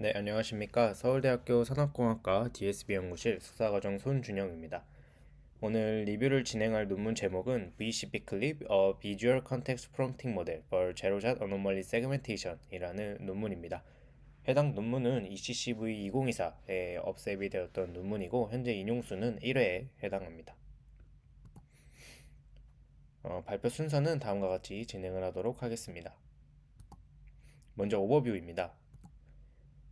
네, 안녕하십니까. 서울대학교 산업공학과 DSB 연구실 석사과정 손준영입니다. 오늘 리뷰를 진행할 논문 제목은 VCP 클립, A Visual Context Prompting Model for Zero-Shot Anomaly Segmentation 이라는 논문입니다. 해당 논문은 ECCV 2024에 업셉이 되었던 논문이고 현재 인용수는 1회에 해당합니다. 발표 순서는 다음과 같이 진행을 하도록 하겠습니다. 먼저 오버뷰입니다.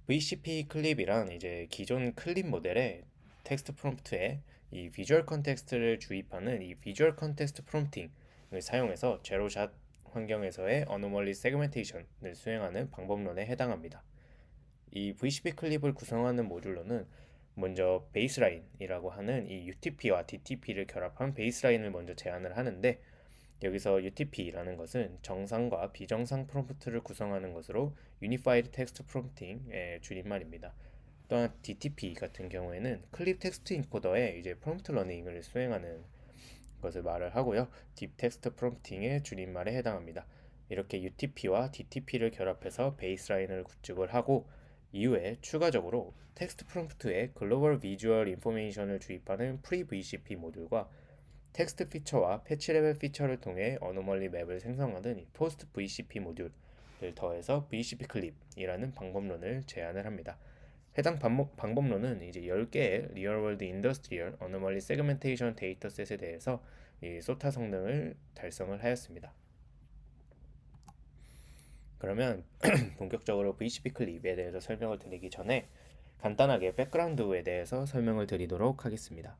VCP 클립이란 이제 기존 클립 모델의 텍스트 프롬프트에 이 비주얼 컨텍스트를 주입하는 이 비주얼 컨텍스트 프롬프팅을 사용해서 제로샷 환경에서의 어노멀리 세그멘테이션을 수행하는 방법론에 해당합니다. 이 VCP 클립을 구성하는 모듈로는 먼저 베이스라인이라고 하는 이 UTP와 DTP를 결합한 베이스라인을 먼저 제안을 하는데, 여기서 UTP라는 것은 정상과 비정상 프롬프트를 구성하는 것으로 Unified Text Prompting의 줄임말입니다. 또한 DTP 같은 경우에는 클립 텍스트 인코더에 이제 프롬프트 러닝을 수행하는 것을 말을 하고요. 딥 텍스트 프롬프팅의 줄임말에 해당합니다. 이렇게 UTP와 DTP를 결합해서 베이스라인을 구축을 하고 이후에 추가적으로 텍스트 프롬프트에 글로벌 비주얼 인포메이션을 주입하는 프리 VCP 모듈과 텍스트 피처와 패치 레벨 피처를 통해 어노멀리 맵을 생성하는 포스트 VCP 모듈을 더해서 VCP 클립이라는 방법론을 제안을 합니다. 해당 방법론은 이제 10개의 리얼월드 인더스트리얼 어노멀리 세그멘테이션 데이터셋에 대해서 이 소타 성능을 달성을 하였습니다. 그러면 본격적으로 VCP 클립에 대해서 설명을 드리기 전에 간단하게 백그라운드에 대해서 설명을 드리도록 하겠습니다.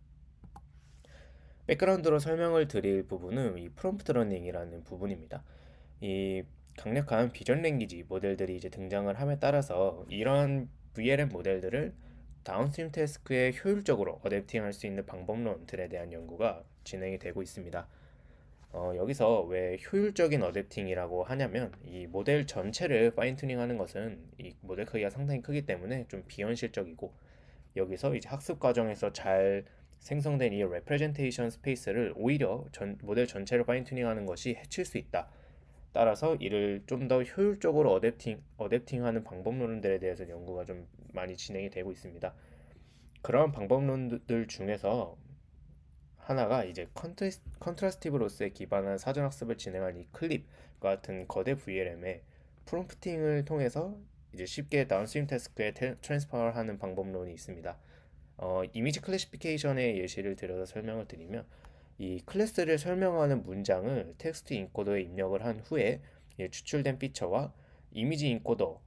백그라운드로 설명을 드릴 부분은 이 프롬프트 러닝이라는 부분입니다. 이 강력한 비전 랭귀지 모델들이 이제 등장을 함에 따라서 이러한 VLM 모델들을 다운스트림 태스크에 효율적으로 어댑팅할 수 있는 방법론들에 대한 연구가 진행이 되고 있습니다. 여기서 왜 효율적인 어댑팅이라고 하냐면 이 모델 전체를 파인 튜닝하는 것은 이 모델 크기가 상당히 크기 때문에 좀 비현실적이고, 여기서 이제 학습 과정에서 잘 생성된 이 레프레젠테이션 스페이스를 오히려 모델 전체를 파인 튜닝하는 것이 해칠 수 있다. 따라서 이를 좀 더 효율적으로 어댑팅하는 방법론들에 대해서 연구가 좀 많이 진행이 되고 있습니다. 그런 방법론들 중에서 하나가 이제 컨트라스티브 로스에 기반한 사전학습을 진행한 이 클립 같은 거대 VLM에 프롬프팅을 통해서 이제 쉽게 다운스트림 태스크에 트랜스퍼를 하는 방법론이 있습니다. 이미지 클래시피케이션의 예시를 들어서 설명을 드리면, 이 클래스를 설명하는 문장을 텍스트 인코더에 입력을 한 후에 추출된 피처와 이미지 인코더,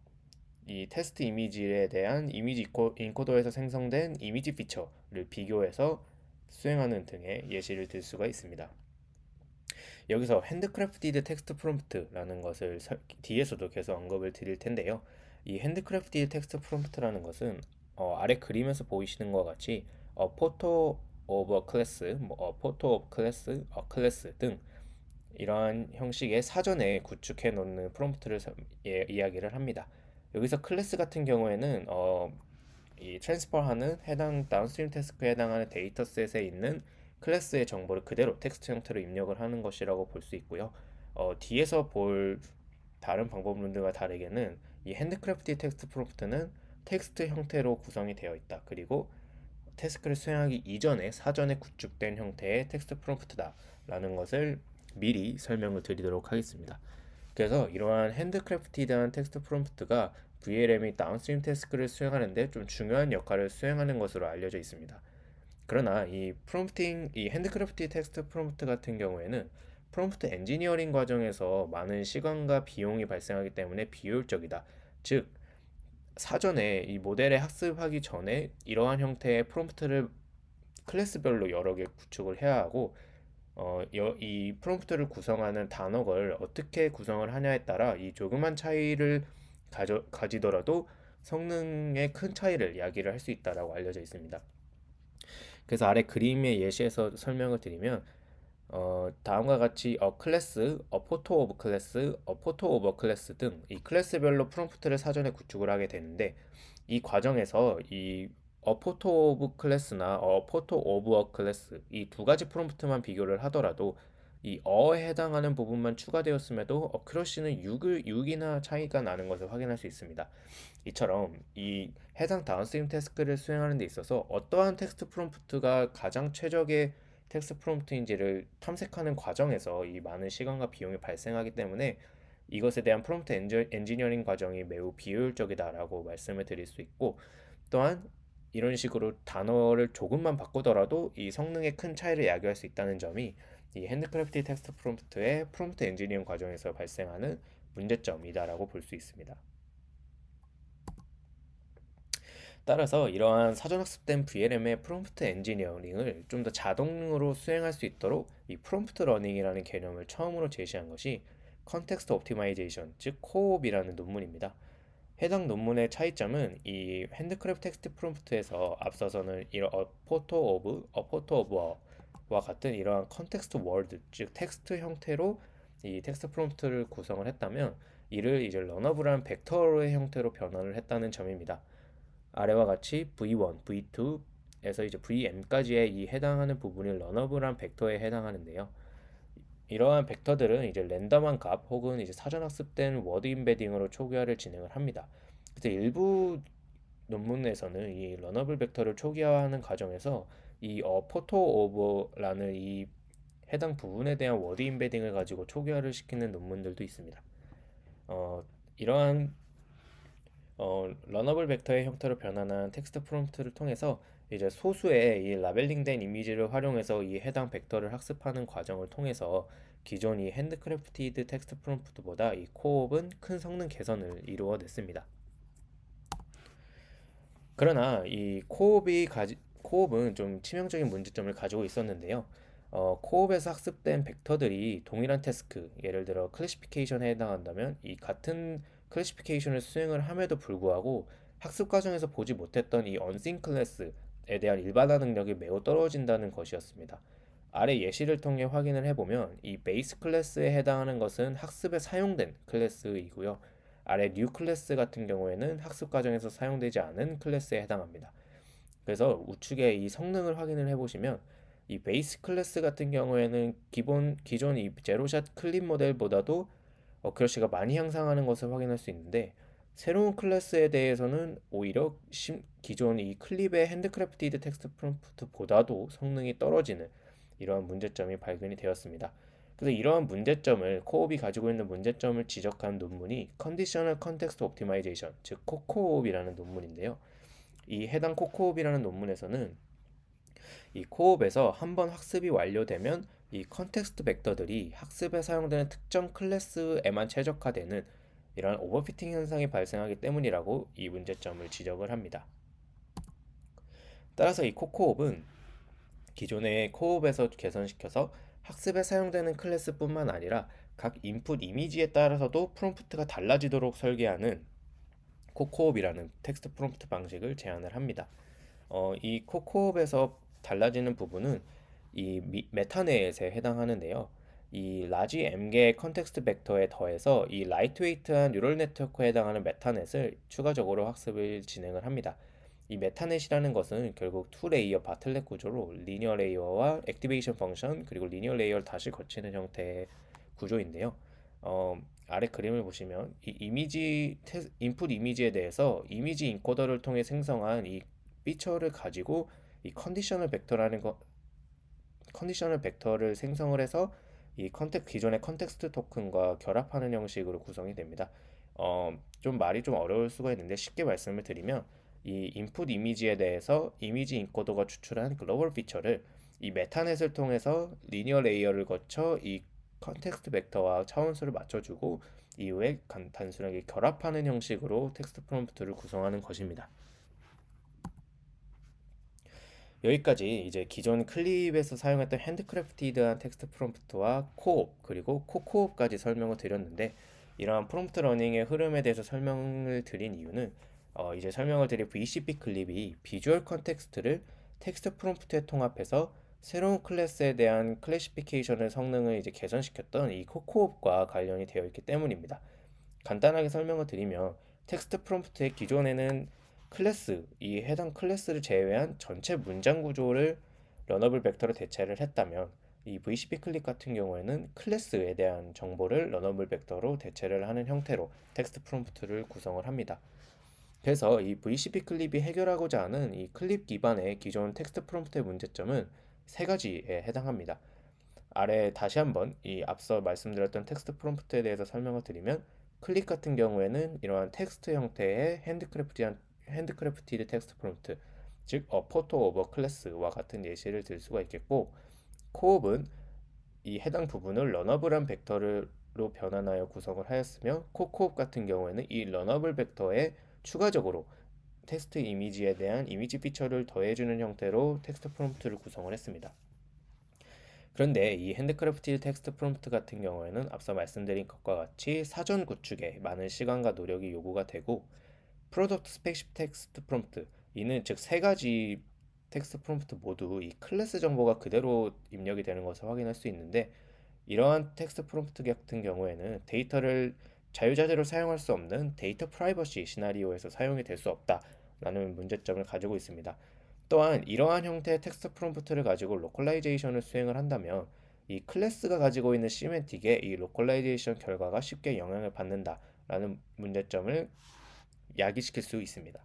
이 테스트 이미지에 대한 이미지 인코더에서 생성된 이미지 피처를 비교해서 수행하는 등의 예시를 들 수가 있습니다. 여기서 핸드크래프티드 텍스트 프롬프트라는 것을 뒤에서도 계속 언급을 드릴 텐데요. 이 핸드크래프티드 텍스트 프롬프트라는 것은 아래 그림에서 보이시는 것과 같이 포토 오브 클래스, 포토 오브 클래스, 클래스 등 이러한 형식의 사전에 구축해 놓는 프롬프트를 이야기를 합니다. 여기서 클래스 같은 경우에는 이 트랜스퍼하는 해당 다운스트림 태스크에 해당하는 데이터셋에 있는 클래스의 정보를 그대로 텍스트 형태로 입력을 하는 것이라고 볼 수 있고요. 뒤에서 볼 다른 방법론들과 다르게는 이 핸드크래프티 텍스트 프롬프트는 텍스트 형태로 구성이 되어 있다. 그리고 태스크를 수행하기 이전에 사전에 구축된 형태의 텍스트 프롬프트다라는 것을 미리 설명을 드리도록 하겠습니다. 그래서 이러한 핸드크래프티드한 텍스트 프롬프트가 VLM이 다운스트림 태스크를 수행하는데 좀 중요한 역할을 수행하는 것으로 알려져 있습니다. 그러나 이 핸드크래프티 텍스트 프롬프트 같은 경우에는 프롬프트 엔지니어링 과정에서 많은 시간과 비용이 발생하기 때문에 비효율적이다. 즉, 사전에 이 모델에 학습하기 전에 이러한 형태의 프롬프트를 클래스별로 여러 개 구축을 해야 하고, 이 프롬프트를 구성하는 단어를 어떻게 구성을 하냐에 따라 이 조그만 차이를 가지더라도 성능에 큰 차이를 야기를 할 수 있다라고 알려져 있습니다. 그래서 아래 그림의 예시에서 설명을 드리면, 다음과 같이 클래스, 포토 오브 클래스, 포토 오버 클래스 등 이 클래스별로 프롬프트를 사전에 구축을 하게 되는데, 이 과정에서 이 포토 오브 클래스나 포토 오브 클래스 이 두 가지 프롬프트만 비교를 하더라도 이 어에 해당하는 부분만 추가되었음에도 어크러쉬는 6이나 차이가 나는 것을 확인할 수 있습니다. 이처럼 이 해당 다운스트림 태스크를 수행하는 데 있어서 어떠한 텍스트 프롬프트가 가장 최적의 텍스트 프롬프트인지를 탐색하는 과정에서 이 많은 시간과 비용이 발생하기 때문에 이것에 대한 프롬프트 엔지니어링 과정이 매우 비효율적이다라고 말씀을 드릴 수 있고, 또한 이런 식으로 단어를 조금만 바꾸더라도 이 성능에 큰 차이를 야기할 수 있다는 점이 이 핸드크래프트 텍스트 프롬프트의 프롬프트 엔지니어링 과정에서 발생하는 문제점이다라고 볼 수 있습니다. 따라서 이러한 사전학습된 VLM의 프롬프트 엔지니어링을 좀 더 자동으로 수행할 수 있도록 이 프롬프트 러닝이라는 개념을 처음으로 제시한 것이 컨텍스트 옵티마이제이션, 즉 코옵이라는 논문입니다. 해당 논문의 차이점은 이 핸드크래프트 텍스트 프롬프트에서 앞서서는 이런 포토 오브 어와 같은 이러한 컨텍스트 월드, 즉 텍스트 형태로 이 텍스트 프롬프트를 구성을 했다면, 이를 이제 러너블한 벡터의 형태로 변환을 했다는 점입니다. 아래와 같이 V1, V2에서 이제 VM까지의 이 해당하는 부분이 러너블한 벡터에 해당하는데요. 이러한 벡터들은 이제 랜덤한 값 혹은 이제 사전 학습된 워드 임베딩으로 초기화를 진행을 합니다. 그래서 일부 논문에서는 이 러너블 벡터를 초기화하는 과정에서 이 포토 오버라는 이 해당 부분에 대한 워드 임베딩을 가지고 초기화를 시키는 논문들도 있습니다. 이러한 러너블 벡터의 형태로 변환한 텍스트 프롬프트를 통해서 이제 소수의 이 라벨링된 이미지를 활용해서 이 해당 벡터를 학습하는 과정을 통해서 기존 이 핸드크래프티드 텍스트 프롬프트보다 이 코옵은 큰 성능 개선을 이루어냈습니다. 그러나 이 코옵은 좀 치명적인 문제점을 가지고 있었는데요. 코옵에서 학습된 벡터들이 동일한 태스크, 예를 들어 클래시피케이션에 해당한다면 이 같은 클래시피케이션을 수행을 함에도 불구하고 학습 과정에서 보지 못했던 이 언신 클래스에 대한 일반화 능력이 매우 떨어진다는 것이었습니다. 아래 예시를 통해 확인을 해보면 이 베이스 클래스에 해당하는 것은 학습에 사용된 클래스이고요. 아래 뉴 클래스 같은 경우에는 학습 과정에서 사용되지 않은 클래스에 해당합니다. 그래서 우측의 이 성능을 확인을 해보시면 이 베이스 클래스 같은 경우에는 기존 이 제로샷 클립 모델보다도 어큐러시가 많이 향상하는 것을 확인할 수 있는데, 새로운 클래스에 대해서는 오히려 기존 이 클립의 핸드크래프티드 텍스트 프롬프트보다도 성능이 떨어지는 이러한 문제점이 발견이 되었습니다. 그래서 이러한 문제점을 코옵이 가지고 있는 문제점을 지적한 논문이 컨디셔널 컨텍스트 옵티마이제이션, 즉 코코옵이라는 논문인데요. 이 해당 코코옵이라는 논문에서는 이 코옵에서 한번 학습이 완료되면 이 컨텍스트 벡터들이 학습에 사용되는 특정 클래스에만 최적화되는 이러한 오버피팅 현상이 발생하기 때문이라고 이 문제점을 지적을 합니다. 따라서 이 코코옵은 기존의 코옵에서 개선시켜서 학습에 사용되는 클래스뿐만 아니라 각 인풋 이미지에 따라서도 프롬프트가 달라지도록 설계하는 코코옵이라는 텍스트 프롬프트 방식을 제안을 합니다. 이 코코옵에서 달라지는 부분은 이 메타넷에 해당하는데요. 이 라지 M개 컨텍스트 벡터에 더해서 이 라이트웨이트한 뉴럴 네트워크에 해당하는 메타넷을 추가적으로 학습을 진행을 합니다. 이 메타넷이라는 것은 결국 투 레이어 바틀넷 구조로 리니어 레이어와 액티베이션 펑션 그리고 리니어 레이어를 다시 거치는 형태의 구조인데요. 아래 그림을 보시면 이 인풋 이미지에 대해서 이미지 인코더를 통해 생성한 이 피처를 가지고 이 컨디셔널 벡터를 생성을 해서 이 기존의 컨텍스트 토큰과 결합하는 형식으로 구성이 됩니다. 좀 말이 좀 어려울 수가 있는데 쉽게 말씀을 드리면 이 인풋 이미지에 대해서 이미지 인코더가 추출한 글로벌 피처를 이 메타넷을 통해서 리니어 레이어를 거쳐 이 컨텍스트 벡터와 차원수를 맞춰주고 이후에 단순하게 결합하는 형식으로 텍스트 프롬프트를 구성하는 것입니다. 여기까지 이제 기존 클립에서 사용했던 핸드크래프티드한 텍스트 프롬프트와 코옵 그리고 코코옵까지 설명을 드렸는데, 이러한 프롬프트 러닝의 흐름에 대해서 설명을 드린 이유는 이제 설명을 드린 VCP 클립이 비주얼 컨텍스트를 텍스트 프롬프트에 통합해서 새로운 클래스에 대한 클래시피케이션의 성능을 이제 개선시켰던 이 코코옵과 관련이 되어 있기 때문입니다. 간단하게 설명을 드리면 텍스트 프롬프트의 기존에는 이 해당 클래스를 제외한 전체 문장 구조를 러너블 벡터로 대체를 했다면, 이 VCP 클립 같은 경우에는 클래스에 대한 정보를 러너블 벡터로 대체를 하는 형태로 텍스트 프롬프트를 구성을 합니다. 그래서 이 VCP 클립이 해결하고자 하는 이 클립 기반의 기존 텍스트 프롬프트의 문제점은 세 가지에 해당합니다. 아래 다시 한번 이 앞서 말씀드렸던 텍스트 프롬프트에 대해서 설명을 드리면, 클립 같은 경우에는 이러한 텍스트 형태의 핸드크래프티드 텍스트 프롬프트, 즉 포토 오버 클래스와 같은 예시를 들 수가 있겠고, 코옵은 이 해당 부분을 러너블한 벡터로 변환하여 구성을 하였으며, 코코옵 같은 경우에는 이 러너블 벡터에 추가적으로 텍스트 이미지에 대한 이미지 피처를 더해주는 형태로 텍스트 프롬프트를 구성을 했습니다. 그런데 이 핸드크래프티드 텍스트 프롬프트 같은 경우에는 앞서 말씀드린 것과 같이 사전 구축에 많은 시간과 노력이 요구가 되고, 프로덕트 스페시픽 텍스트 프롬프트, 이는 즉 세 가지 텍스트 프롬프트 모두 이 클래스 정보가 그대로 입력이 되는 것을 확인할 수 있는데, 이러한 텍스트 프롬프트 같은 경우에는 데이터를 자유자재로 사용할 수 없는 데이터 프라이버시 시나리오에서 사용이 될 수 없다라는 문제점을 가지고 있습니다. 또한 이러한 형태의 텍스트 프롬프트를 가지고 로컬라이제이션을 수행을 한다면, 이 클래스가 가지고 있는 시멘틱에 이 로컬라이제이션 결과가 쉽게 영향을 받는다라는 문제점을 야기시킬 수 있습니다.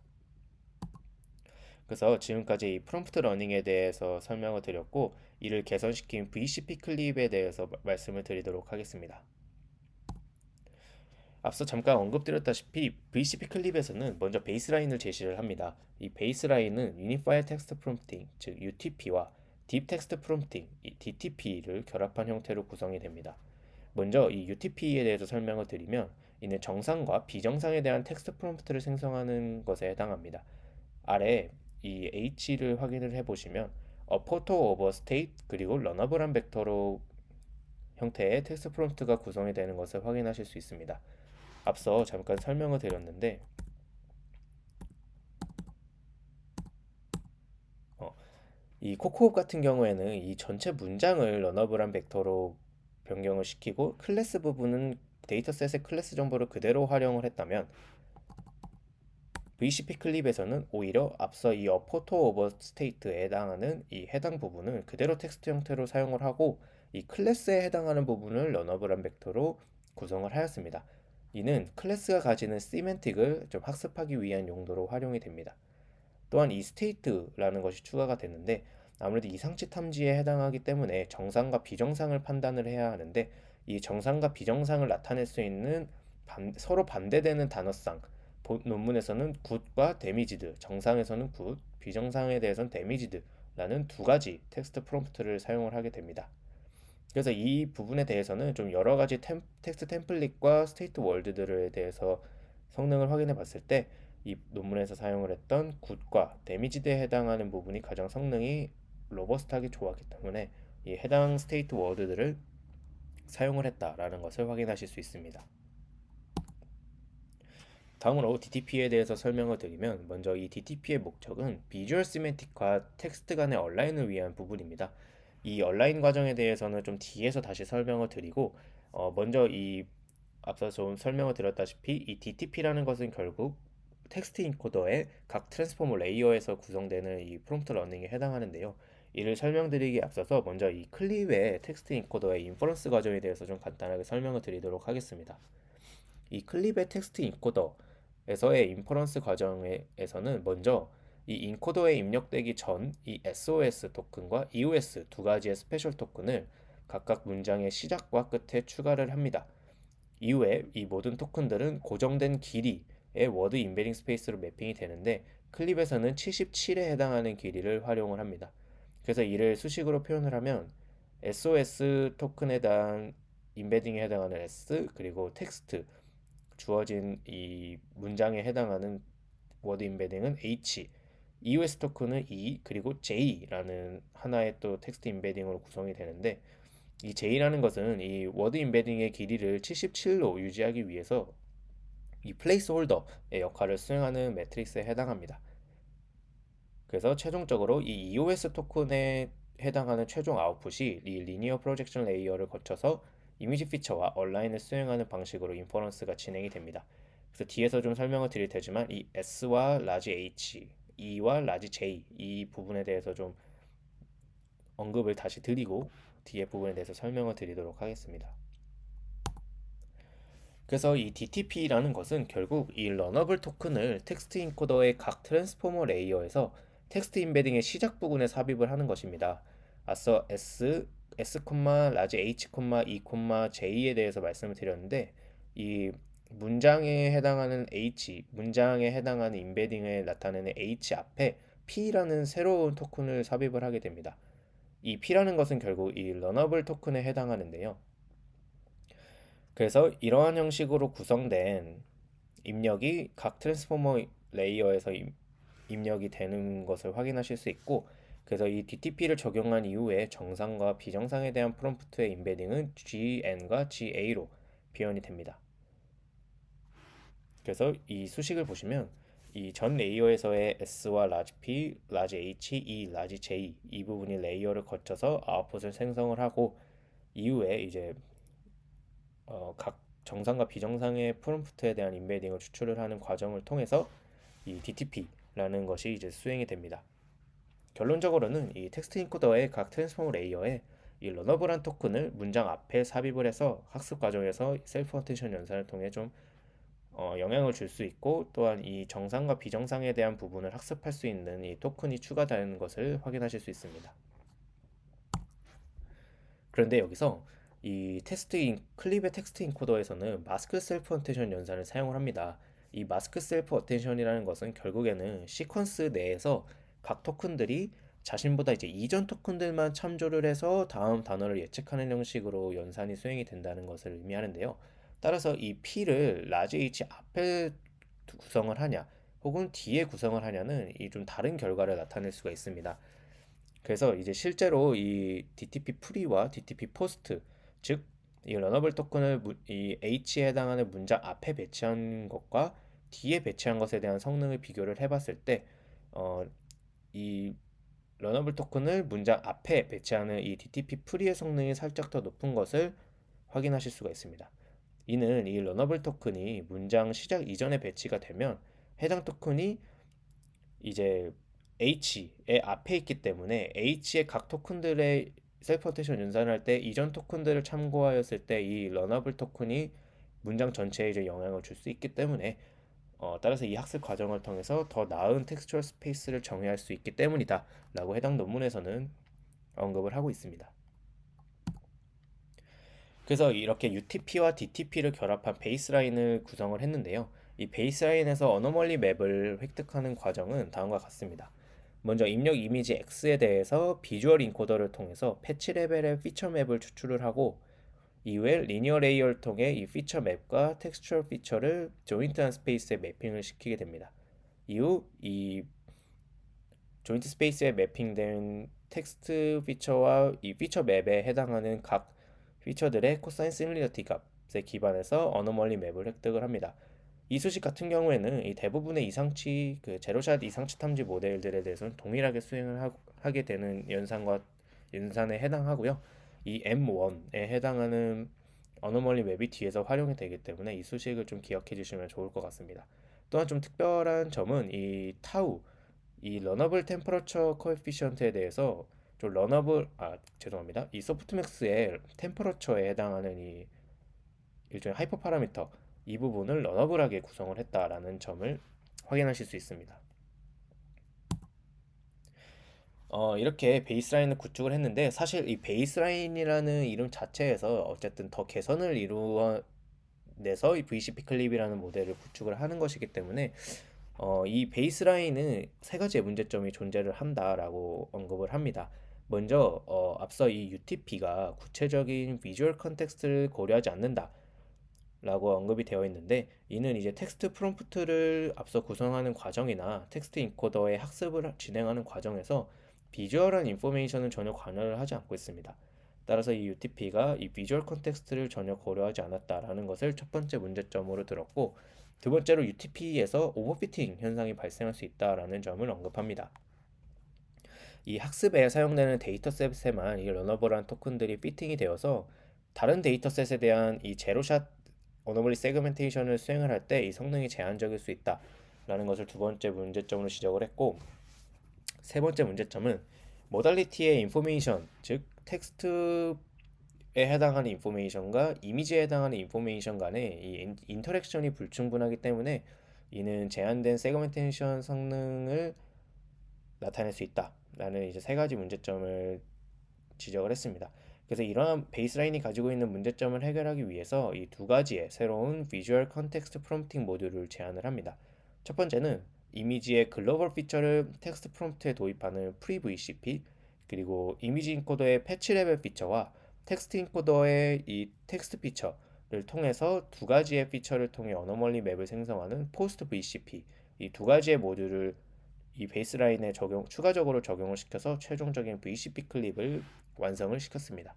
그래서 지금까지 이 프롬프트 러닝에 대해서 설명을 드렸고, 이를 개선시킨 VCP 클립에 대해서 말씀을 드리도록 하겠습니다. 앞서 잠깐 언급드렸다시피 VCP 클립에서는 먼저 베이스라인을 제시를 합니다. 이 베이스라인은 유니파이드 텍스트 프롬프팅, 즉 UTP와 딥 텍스트 프롬프팅, DTP를 결합한 형태로 구성이 됩니다. 먼저 이 UTP에 대해서 설명을 드리면, 이는 정상과 비정상에 대한 텍스트 프롬프트를 생성하는 것에 해당합니다. 아래 이 H를 확인을 해보시면 photo of a state 그리고 러너블한 벡터로 형태의 텍스트 프롬프트가 구성이 되는 것을 확인하실 수 있습니다. 앞서 잠깐 설명을 드렸는데, 어, 이 코코옵 같은 경우에는 이 전체 문장을 러너블한 벡터로 변경을 시키고, 클래스 부분은 데이터셋의 클래스 정보를 그대로 활용을 했다면, VCP 클립에서는 오히려 앞서 이 포토 오버 스테이트에 해당하는 이 해당 부분을 그대로 텍스트 형태로 사용을 하고, 이 클래스에 해당하는 부분을 러너블한 벡터로 구성을 하였습니다. 이는 클래스가 가지는 시멘틱을 좀 학습하기 위한 용도로 활용이 됩니다. 또한 이 스테이트라는 것이 추가가 됐는데, 아무래도 이상치 탐지에 해당하기 때문에 정상과 비정상을 판단을 해야 하는데, 이 정상과 비정상을 나타낼 수 있는 서로 반대되는 단어상, 논문에서는 굿과 데미지드, 정상에서는 굿, 비정상에 대해서는 데미지드라는 두 가지 텍스트 프롬프트를 사용을 하게 됩니다. 그래서 이 부분에 대해서는 좀 여러 가지 텍스트 템플릿과 스테이트 월드들에 대해서 성능을 확인해 봤을 때, 이 논문에서 사용을 했던 굿과 데미지드에 해당하는 부분이 가장 성능이 로버스트하게 좋았기 때문에 이 해당 스테이트 워드들을 사용을 했다라는 것을 확인하실 수 있습니다. 다음으로 DTP에 대해서 설명을 드리면, 먼저 이 DTP의 목적은 비주얼 시멘틱과 텍스트 간의 얼라인을 위한 부분입니다. 이 얼라인 과정에 대해서는 좀 뒤에서 다시 설명을 드리고, 먼저 이 앞서 좀 설명을 드렸다시피 이 DTP라는 것은 결국 텍스트 인코더의 각 트랜스포머 레이어에서 구성되는 이 프롬프트 러닝에 해당하는데요. 이를 설명드리기에 앞서서 먼저 이 클립의 텍스트 인코더의 인퍼런스 과정에 대해서 좀 간단하게 설명을 드리도록 하겠습니다. 이 클립의 텍스트 인코더에서의 인퍼런스 과정에서는 먼저 이 인코더에 입력되기 전 이 SOS 토큰과 EOS 두 가지의 스페셜 토큰을 각각 문장의 시작과 끝에 추가를 합니다. 이후에 이 모든 토큰들은 고정된 길이의 워드 임베딩 스페이스로 매핑이 되는데, 클립에서는 77에 해당하는 길이를 활용을 합니다. 그래서 이를 수식으로 표현을 하면 SOS 토큰에 대한 임베딩에 해당하는 S, 그리고 텍스트 주어진 이 문장에 해당하는 워드 임베딩은 H, EOS 토큰은 E, 그리고 J라는 하나의 또 텍스트 임베딩으로 구성이 되는데, 이 J라는 것은 이 워드 임베딩의 길이를 77로 유지하기 위해서 이 플레이스 홀더의 역할을 수행하는 매트릭스에 해당합니다. 그래서 최종적으로 이 EOS 토큰에 해당하는 최종 아웃풋이 이 리니어 프로젝션 레이어를 거쳐서 이미지 피처와 얼라인을 수행하는 방식으로 인퍼런스가 진행이 됩니다. 그래서 뒤에서 좀 설명을 드릴 테지만 이 S와 라지 H, E와 라지 J 이 부분에 대해서 좀 언급을 다시 드리고, 뒤에 부분에 대해서 설명을 드리도록 하겠습니다. 그래서 이 DTP라는 것은 결국 이 러너블 토큰을 텍스트 인코더의 각 트랜스포머 레이어에서 텍스트 임베딩의 시작 부분에 삽입을 하는 것입니다. 앞서 S, 라지 H, E, J에 대해서 말씀을 드렸는데 이 문장에 해당하는 H, 문장에 해당하는 임베딩을 나타내는 H 앞에 P라는 새로운 토큰을 삽입을 하게 됩니다. 이 P라는 것은 결국 이 러너블 토큰에 해당하는데요. 그래서 이러한 형식으로 구성된 입력이 각 트랜스포머 레이어에서 입력이 되는 것을 확인하실 수 있고, 그래서 이 DTP를 적용한 이후에 정상과 비정상에 대한 프롬프트의 임베딩은 GN과 GA로 표현이 됩니다. 그래서 이 수식을 보시면 이 전 레이어에서의 S와 라지 P, 라지 H, E, 라지 J 이 부분이 레이어를 거쳐서 아웃풋을 생성을 하고 이후에 이제 각 정상과 비정상의 프롬프트에 대한 임베딩을 추출을 하는 과정을 통해서 이 DTP라는 것이 이제 수행이 됩니다. 결론적으로는 이 텍스트 인코더의 각 트랜스포머 레이어에 이 러너블한 토큰을 문장 앞에 삽입을 해서 학습 과정에서 셀프 어텐션 연산을 통해 좀 영향을 줄 수 있고, 또한 이 정상과 비정상에 대한 부분을 학습할 수 있는 이 토큰이 추가되는 것을 확인하실 수 있습니다. 그런데 여기서 이 클립의 텍스트 인코더에서는 마스크 셀프 어텐션 연산을 사용을 합니다. 이 마스크 셀프 어텐션이라는 것은 결국에는 시퀀스 내에서 각 토큰들이 자신보다 이제 이전 토큰들만 참조를 해서 다음 단어를 예측하는 형식으로 연산이 수행이 된다는 것을 의미하는데요. 따라서 이 P를 라지 H 앞에 구성을 하냐 혹은 뒤에 구성을 하냐는 이 좀 다른 결과를 나타낼 수가 있습니다. 그래서 이제 실제로 이 DTP 프리와 DTP 포스트, 즉 이 러너블 토큰을 이 H에 해당하는 문장 앞에 배치한 것과 뒤에 배치한 것에 대한 성능을 비교를 해봤을 때, 이 러너블 토큰을 문장 앞에 배치하는 이 DTP 프리의 성능이 살짝 더 높은 것을 확인하실 수가 있습니다. 이는 이 러너블 토큰이 문장 시작 이전에 배치가 되면 해당 토큰이 이제 H의 앞에 있기 때문에 H의 각 토큰들의 셀프 어텐션 연산할 때 이전 토큰들을 참고하였을 때 이 러너블 토큰이 문장 전체에 이제 영향을 줄 수 있기 때문에 따라서 이 학습 과정을 통해서 더 나은 텍스처럴 스페이스를 정의할 수 있기 때문이다 라고 해당 논문에서는 언급을 하고 있습니다. 그래서 이렇게 UTP와 DTP를 결합한 베이스라인을 구성을 했는데요. 이 베이스라인에서 어노멀리 맵을 획득하는 과정은 다음과 같습니다. 먼저 입력 이미지 X에 대해서 비주얼 인코더를 통해서 패치 레벨의 피처 맵을 추출을 하고, 이후에 리니어 레이어를 통해 이 피처 맵과 텍스처럴 피처를 조인트한 스페이스에 매핑을 시키게 됩니다. 이후 이 조인트 스페이스에 매핑된 텍스트 피처와 이 피처 맵에 해당하는 각 피처들의 코사인 시밀리너티 값에 기반해서 어노멀리 맵을 획득을 합니다. 이 수식 같은 경우에는 이 대부분의 이상치 제로샷 이상치 탐지 모델들에 대해서는 동일하게 수행을 하게 되는 연산에 해당하고요. 이 M1에 해당하는 어노멀리 맵이 뒤에서 활용이 되기 때문에 이 수식을 좀 기억해 주시면 좋을 것 같습니다. 또한 좀 특별한 점은 이 타우, 이 러너블 템퍼러처 코에피션트에 대해서 좀 죄송합니다. 이 소프트맥스의 템퍼러처에 해당하는 이 일종의 하이퍼 파라미터 이 부분을 러너블하게 구성을 했다라는 점을 확인하실 수 있습니다. 이렇게 베이스라인을 구축을 했는데, 사실 이 베이스라인이라는 이름 자체에서 어쨌든 더 개선을 이루어내서 이 VCP 클립이라는 모델을 구축을 하는 것이기 때문에 이 베이스라인은 세 가지의 문제점이 존재를 한다라고 언급을 합니다. 먼저 앞서 이 UTP가 구체적인 비주얼 컨텍스트를 고려하지 않는다 라고 언급이 되어 있는데, 이는 이제 텍스트 프롬프트를 앞서 구성하는 과정이나 텍스트 인코더의 학습을 진행하는 과정에서 비주얼한 인포메이션은 전혀 관여를 하지 않고 있습니다. 따라서 이 UTP가 이 비주얼 컨텍스트를 전혀 고려하지 않았다라는 것을 첫 번째 문제점으로 들었고, 두 번째로 UTP에서 오버피팅 현상이 발생할 수 있다라는 점을 언급합니다. 이 학습에 사용되는 데이터셋에만 이 러너블한 토큰들이 피팅이 되어서 다른 데이터셋에 대한 이 제로샷 어노멀리 세그멘테이션을 수행을 할 때 이 성능이 제한적일 수 있다라는 것을 두 번째 문제점으로 지적을 했고, 세 번째 문제점은 모달리티의 인포메이션, 즉 텍스트에 해당하는 인포메이션과 이미지에 해당하는 인포메이션 간의 이 인터랙션이 불충분하기 때문에 이는 제한된 세그멘테이션 성능을 나타낼 수 있다라는 이제 세 가지 문제점을 지적을 했습니다. 그래서 이러한 베이스라인이 가지고 있는 문제점을 해결하기 위해서 이 두 가지의 새로운 비주얼 컨텍스트 프롬프팅 모듈을 제안을 합니다. 첫 번째는 이미지의 글로벌 피처를 텍스트 프롬프트에 도입하는 프리 VCP, 그리고 이미지 인코더의 패치 레벨 피처와 텍스트 인코더의 이 텍스트 피처를 통해서 두 가지의 피처를 통해 어노멀리 맵을 생성하는 포스트 VCP, 이 두 가지의 모듈을 이 베이스라인에 추가적으로 적용을 시켜서 최종적인 VCP 클립을 완성을 시켰습니다.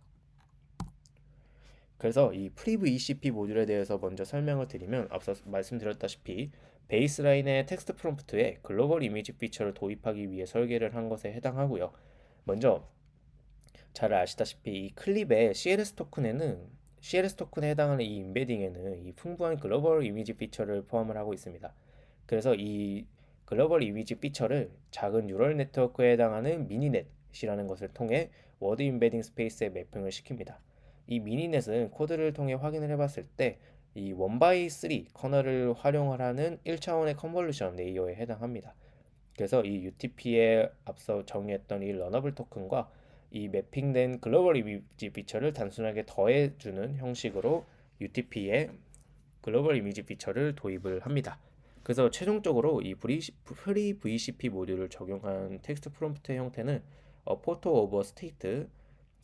그래서 이 프리 VCP 모듈에 대해서 먼저 설명을 드리면, 앞서 말씀드렸다시피 베이스라인의 텍스트 프롬프트에 글로벌 이미지 피처를 도입하기 위해 설계를 한 것에 해당하고요. 먼저 잘 아시다시피 이 클립의 CLS 토큰에 해당하는 이 임베딩에는 이 풍부한 글로벌 이미지 피처를 포함을 하고 있습니다. 그래서 이 글로벌 이미지 피처를 작은 뉴럴 네트워크에 해당하는 미니넷이라는 것을 통해 워드 임베딩 스페이스에 매핑을 시킵니다. 이 미니넷은 코드를 통해 확인을 해봤을 때 이 1x3 커널을 활용을 하는 1차원의 컨볼루션 레이어에 해당합니다. 그래서 이 UTP에 앞서 정의했던 이 러너블 토큰과 이 매핑된 글로벌 이미지 피처를 단순하게 더해주는 형식으로 UTP에 글로벌 이미지 피처를 도입을 합니다. 그래서 최종적으로 이 프리 VCP 모듈을 적용한 텍스트 프롬프트의 형태는 포토 오버 스테이트,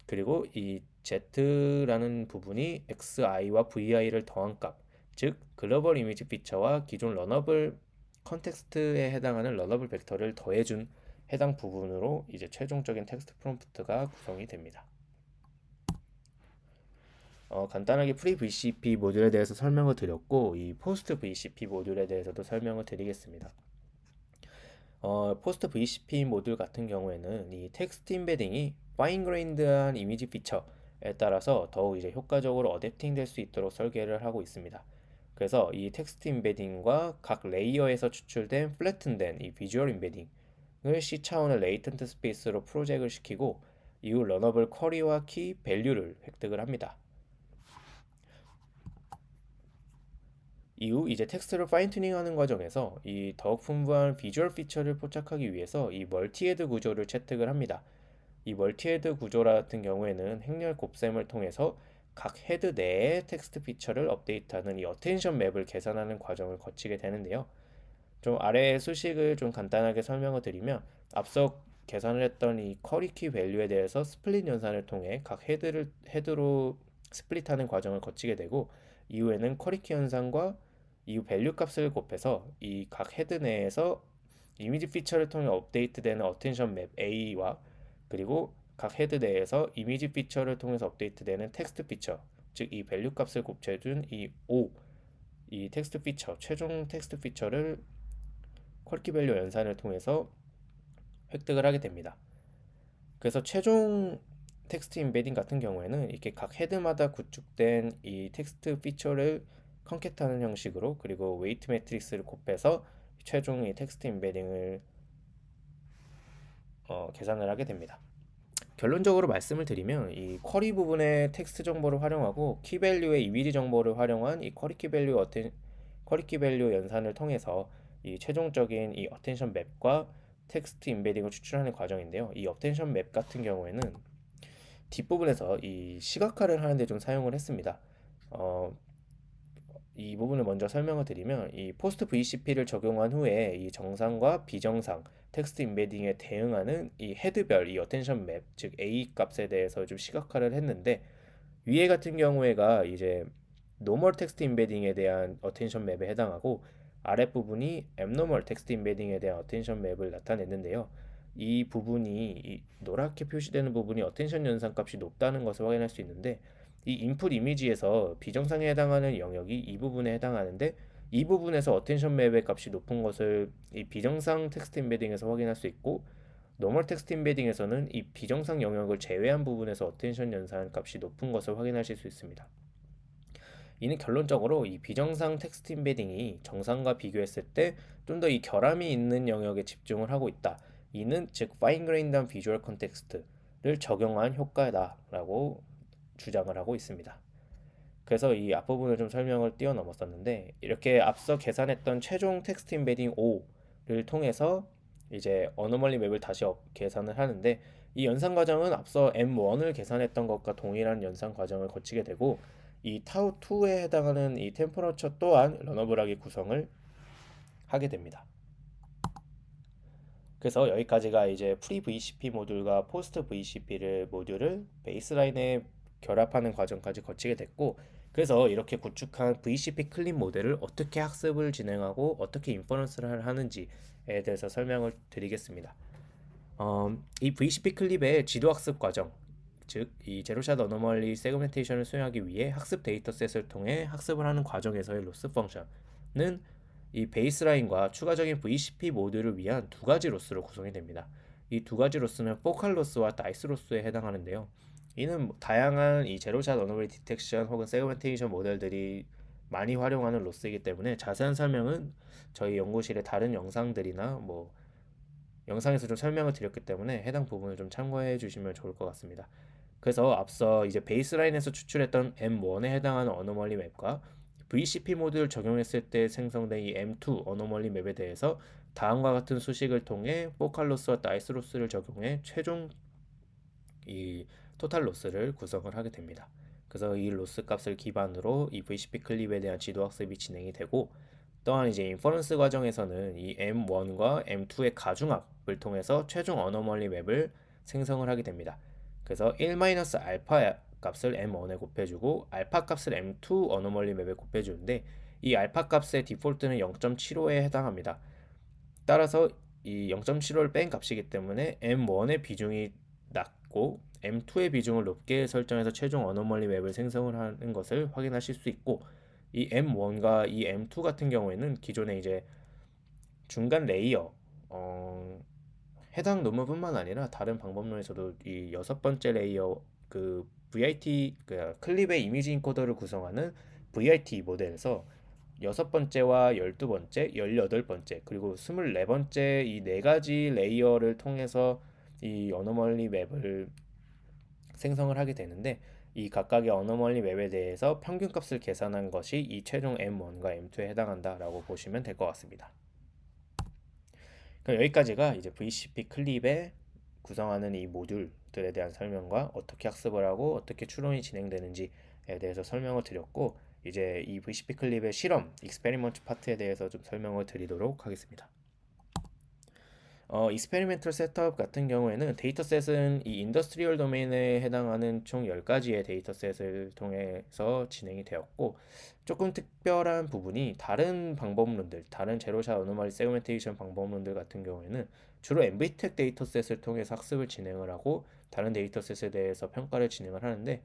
그리고 이 Z라는 부분이 XI와 VI를 더한 값, 즉 글로벌 이미지 피처와 기존 러너블 컨텍스트에 해당하는 러너블 벡터를 더해준 해당 부분으로 이제 최종적인 텍스트 프롬프트가 구성이 됩니다. 간단하게 프리 VCP 모듈에 대해서 설명을 드렸고, 이 포스트 VCP 모듈에 대해서도 설명을 드리겠습니다. 포스트 VCP 모듈 같은 경우에는 이 텍스트 임베딩이 파인그레인드한 이미지 피처에 따라서 더욱 이제 효과적으로 어댑팅 될 수 있도록 설계를 하고 있습니다. 그래서 이 텍스트 임베딩과 각 레이어에서 추출된 플래튼된 이 비주얼 임베딩을 C 차원의 레이턴트 스페이스로 프로젝을 시키고 이후 러너블 쿼리와 키 밸류를 획득을 합니다. 이후 이제 텍스트를 파인 튜닝하는 과정에서 이 더욱 풍부한 비주얼 피처를 포착하기 위해서 이 멀티헤드 구조를 채택을 합니다. 이 멀티헤드 구조 같은 경우에는 행렬 곱셈을 통해서 각 헤드 내의 텍스트 피처를 업데이트하는 이 어텐션 맵을 계산하는 과정을 거치게 되는데요. 좀 아래의 수식을 좀 간단하게 설명을 드리면, 앞서 계산을 했던 이 쿼리키 밸류에 대해서 스플릿 연산을 통해 각 헤드로 스플릿하는 과정을 거치게 되고, 이후에는 쿼리키 연산과 이후 밸류 값을 곱해서 이 각 헤드 내에서 이미지 피처를 통해 업데이트되는 어텐션 맵 A와 그리고 각 헤드 내에서 이미지 피처를 통해서 업데이트되는 텍스트 피처, 즉 이 밸류 값을 곱해준 이 O, 이 텍스트 피처, 최종 텍스트 피처를 쿼리키 밸류 연산을 통해서 획득을 하게 됩니다. 그래서 최종 텍스트 임베딩 같은 경우에는 이렇게 각 헤드마다 구축된 이 텍스트 피처를 컨캣하는 형식으로, 그리고 웨이트 매트릭스를 곱해서 최종 이 텍스트 임베딩을 계산을 하게 됩니다. 결론적으로 말씀을 드리면 이 쿼리 부분의 텍스트 정보를 활용하고 키 밸류의 이미지 정보를 활용한 이 쿼리키 밸류 연산을 통해서 이 최종적인 이 어텐션 맵과 텍스트 임베딩을 추출하는 과정인데요. 이 어텐션 맵 같은 경우에는 뒷부분에서 이 시각화를 하는데 좀 사용을 했습니다. 이 부분을 먼저 설명을 드리면, 이 포스트 VCP를 적용한 후에 이 정상과 비정상 텍스트 임베딩에 대응하는 이 헤드별 이 어텐션 맵, 즉 A 값에 대해서 좀 시각화를 했는데, 위에 같은 경우에가 이제 노멀 텍스트 임베딩에 대한 어텐션 맵에 해당하고, 아랫부분이 앱노멀 텍스트 임베딩에 대한 어텐션 맵을 나타냈는데요. 이 부분이 이 노랗게 표시되는 부분이 어텐션 연산 값이 높다는 것을 확인할 수 있는데, 이 인풋 이미지에서 비정상에 해당하는 영역이 이 부분에 해당하는데, 이 부분에서 어텐션 맵의 값이 높은 것을 이 비정상 텍스트 임베딩에서 확인할 수 있고, 노멀 텍스트 임베딩에서는 이 비정상 영역을 제외한 부분에서 어텐션 연산 값이 높은 것을 확인하실 수 있습니다. 이는 결론적으로 이 비정상 텍스트 임베딩이 정상과 비교했을 때 좀 더 이 결함이 있는 영역에 집중을 하고 있다. 이는 즉 파인 그레인드한 비주얼 컨텍스트를 적용한 효과다라고 주장을 하고 있습니다. 그래서 이 앞부분을 좀 설명을 뛰어넘었었는데, 이렇게 앞서 계산했던 최종 텍스트 임베딩 5를 통해서 이제 어노멀리 맵을 다시 계산을 하는데, 이 연산 과정은 앞서 M1을 계산했던 것과 동일한 연산 과정을 거치게 되고, 이 타우2에 해당하는 이 템퍼러처 또한 러너블하게 구성을 하게 됩니다. 그래서 여기까지가 이제 프리 VCP 모듈과 포스트 VCP를 모듈을 베이스라인에 결합하는 과정까지 거치게 됐고, 그래서 이렇게 구축한 VCP 클립 모델을 어떻게 학습을 진행하고 어떻게 인퍼런스를 하는지에 대해서 설명을 드리겠습니다. 이 VCP 클립의 지도학습 과정, 즉 이 제로샷 어노멀리 세그멘테이션을 수행하기 위해 학습 데이터셋을 통해 학습을 하는 과정에서의 로스 펑션은 이 베이스라인과 추가적인 VCP 모듈을 위한 두 가지 로스로 구성이 됩니다. 이 두 가지 로스는 포칼 로스와 다이스 로스에 해당하는데요. 이는 다양한 이 제로샷 어노멀리 디텍션 혹은 세그멘테이션 모델들이 많이 활용하는 로스이기 때문에 자세한 설명은 저희 연구실의 다른 영상들이나 영상에서 좀 설명을 드렸기 때문에 해당 부분을 좀 참고해 주시면 좋을 것 같습니다. 그래서 앞서 이제 베이스라인에서 추출했던 M1에 해당하는 어노멀리 맵과 VCP 모듈을 적용했을 때 생성된 이 M2 어노멀리 맵에 대해서 다음과 같은 수식을 통해 포칼 로스와 다이스 로스를 적용해 최종 이 토탈 로스를 구성을 하게 됩니다. 그래서 이 로스 값을 기반으로 이 VCP 클립에 대한 지도 학습이 진행이 되고, 또한 이제 인퍼런스 과정에서는 이 M1과 M2의 가중합을 통해서 최종 어노멀리 맵을 생성을 하게 됩니다. 그래서 1-알파 값을 M1에 곱해주고 알파 값을 M2 어노멀리 맵에 곱해주는데, 이 알파 값의 디폴트는 0.75에 해당합니다. 따라서 이 0.75를 뺀 값이기 때문에 M1의 비중이 낮고 M2의 비중을 높게 설정해서 최종 어노멀리 맵을 생성을 하는 것을 확인하실 수 있고, 이 M1과 이 M2 같은 경우에는 기존에 이제 중간 레이어 해당 논문뿐만 아니라 다른 방법론에서도 이 여섯 번째 레이어 그 VIT 그 클립의 이미지 인코더를 구성하는 VIT 모델에서 여섯 번째와 12번째, 18번째, 그리고 24번째 이 네 가지 레이어를 통해서 이 어노멀리 맵을 생성을 하게 되는데, 이 각각의 어노멀리 맵에 대해서 평균값을 계산한 것이 이 최종 M1과 M2에 해당한다라고 보시면 될 것 같습니다. 그럼 여기까지가 이제 VCP 클립에 구성하는 이 모듈들에 대한 설명과 어떻게 학습을 하고 어떻게 추론이 진행되는지에 대해서 설명을 드렸고, 이제 이 VCP 클립의 실험, 익스페리먼트 파트에 대해서 좀 설명을 드리도록 하겠습니다. 익스페리멘털 셋업 같은 경우에는 데이터셋은 이 인더스트리얼 도메인에 해당하는 총 10가지의 데이터셋을 통해서 진행이 되었고, 조금 특별한 부분이 다른 방법론들, 다른 제로샷 어노멀리 세그멘테이션 방법론들 같은 경우에는 주로 MVTech 데이터셋을 통해서 학습을 진행을 하고 다른 데이터셋에 대해서 평가를 진행을 하는데,